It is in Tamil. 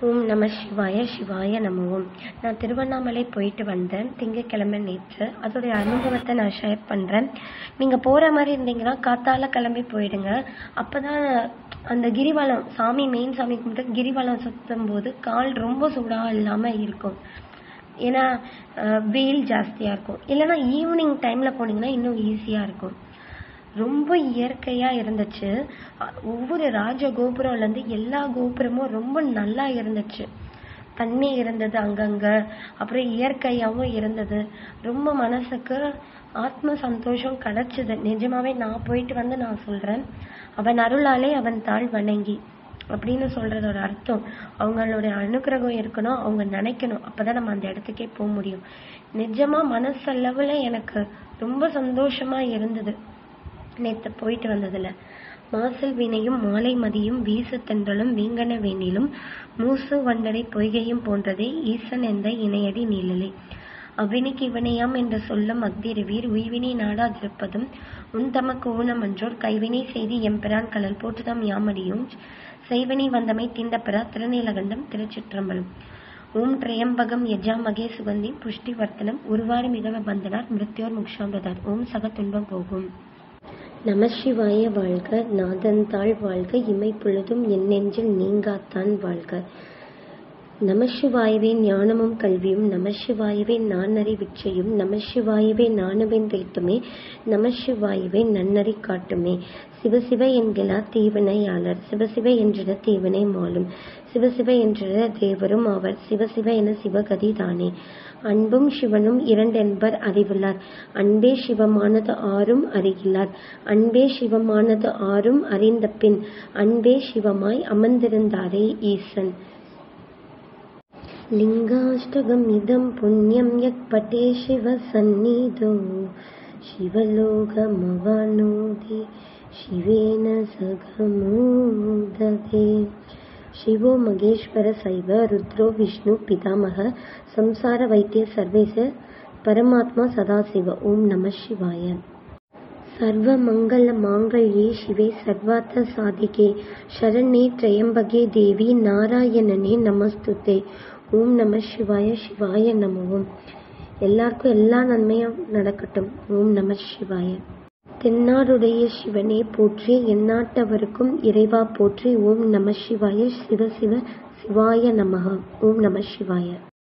ஓம் நம சிவாய சிவாய நம ஓம். நான் திருவண்ணாமலை போயிட்டு வந்தேன் திங்கட்கிழமை நேற்று. அதோடைய அனுபவத்தை நான் ஷேர் பண்ணுறேன். நீங்கள் போகிற மாதிரி இருந்தீங்கன்னா காத்தால கிளம்பி போயிடுங்க. அப்போ தான் அந்த கிரிவலம் மெயின் சாமி கும்பிட்டு கிரிவலம் சுற்றும் போது கால் ரொம்ப சூடாக இல்லாமல் இருக்கும். ஏன்னா வெயில் ஜாஸ்தியாக இருக்கும். இல்லைன்னா ஈவினிங் டைமில் போனீங்கன்னா இன்னும் ஈஸியாக இருக்கும். ரொம்ப இயற்கையாக இருந்துச்சு. ஒவ்வொரு ராஜ கோபுரம்லேருந்து எல்லா கோபுரமும் ரொம்ப நல்லா இருந்துச்சு. தண்ணி இருந்தது அங்கங்கே, அப்புறம் இயற்கையாகவும் இருந்தது. ரொம்ப மனசுக்கு ஆத்ம சந்தோஷம் கிடச்சிது. நிஜமாவே நான் போயிட்டு வந்து நான் சொல்கிறேன், அவன் அருளாலே அவன் தாழ் வணங்கி அப்படின்னு சொல்கிறதோட அர்த்தம் அவங்களுடைய அனுகிரகம் இருக்கணும், அவங்க நினைக்கணும். அப்போ தான் நம்ம அந்த இடத்துக்கே போக முடியும். நிஜமாக மனசளவில் எனக்கு ரொம்ப சந்தோஷமாக இருந்தது நேற்று போயிட்டு வந்ததில். மாசல் வினையும் மாலை மதியும் வீசு தென்றலும் வீங்கன வேணிலும் மூசு வண்டரை பொய்கையும் போன்றதே ஈசன் என்ற இணையடி நீழலே. அவ்வினைக்கு இவனையாம் என்று சொல்லும் அக்திருவீர் உய்வினை நாடாதிருப்பதும் உன் தமக்கு ஊனமன்றோர் கைவினை செய்தி எம்பிரான் கலல் போற்றுதாம் யாமடியும் செய்வினை வந்தமை தீண்டப்பெறா திருநீலகண்டம் திருச்சிற்றம்பலம். ஓம் திரையம்பகம் யஜாமகே சுகந்தி புஷ்டி வர்த்தனம் உருவாறு மிகவ பந்தனார் மிருத்யோர் முக்ஷாம்பதார். ஓம் சக துன்பம் போகும். நமசிவாய வாழ்க, நாதன்தாள் வாழ்க, இமை பொழுதும் என் நெஞ்சில் நீங்காத்தான் வாழ்க. நமசிவாயவே ஞானமும் கல்வியும், நமசிவாயவே நானறி விச்சையும், நமசிவாயவே நானுவென் தைத்துமே, நமசிவாயவே நன்னறி காட்டுமே. சிவசிவ என்கிலா தீவினையாளர், சிவசிவ என்றிட தீவினை மாலும், சிவசிவ என்றிட தேவரும் அவர், சிவசிவ என சிவகதி தானே. அன்பும் சிவனும் இரண்டென்பர் அறிவுள்ளார், அன்பே சிவமானது ஆறும் அறிகிலார், அன்பே சிவமானது ஆறும் அறிந்த பின் அன்பே சிவமாய் அமர்ந்திருந்தாரே ஈசன். லிங்காஷ்டகம் இதம் புண்ணியம் யக் பட்டே சிவ சந்நிதோ சிவலோகமவானோதி சிவேன சகமோததே. சிவோ மகேஸ்வர சைவ ருத்ரோ விஷ்ணு பிதாமக சம்சார வைத்திய சர்வேச பரமாத்மா சதாசிவ. ஓம் நம சிவாய. சர்வ மங்கள மாங்கல்யே சிவே சர்வார்த்த சாதிகே சரண்யே த்ரயம்பகே தேவி நாராயணனே நமஸ்துதே. ஓம் நம சிவாய சிவாய நம ஓம். எல்லாருக்கும் எல்லா நன்மையும் நடக்கட்டும். ஓம் நம சிவாய. தென்னாடுடைய சிவனே போற்றி, எந்நாட்டவருக்கும் இறைவா போற்றி. ஓம் நம சிவாய. சிவ சிவ சிவாய நமக. ஓம் நம சிவாய.